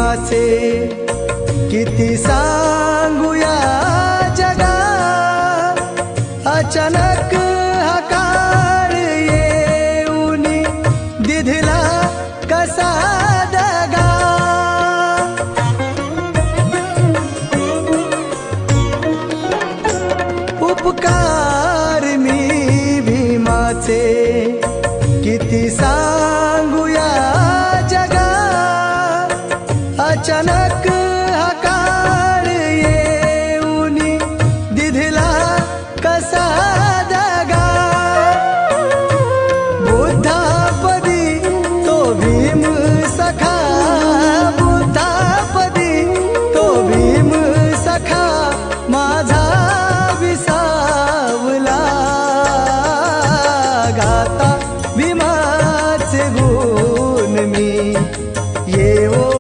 भीमाचे किती सांगूया जगा, अचानक हा काळ येऊन दिधला कसा दगा. उपकार मी भीमाचे किती सांगूया जगा, अचानक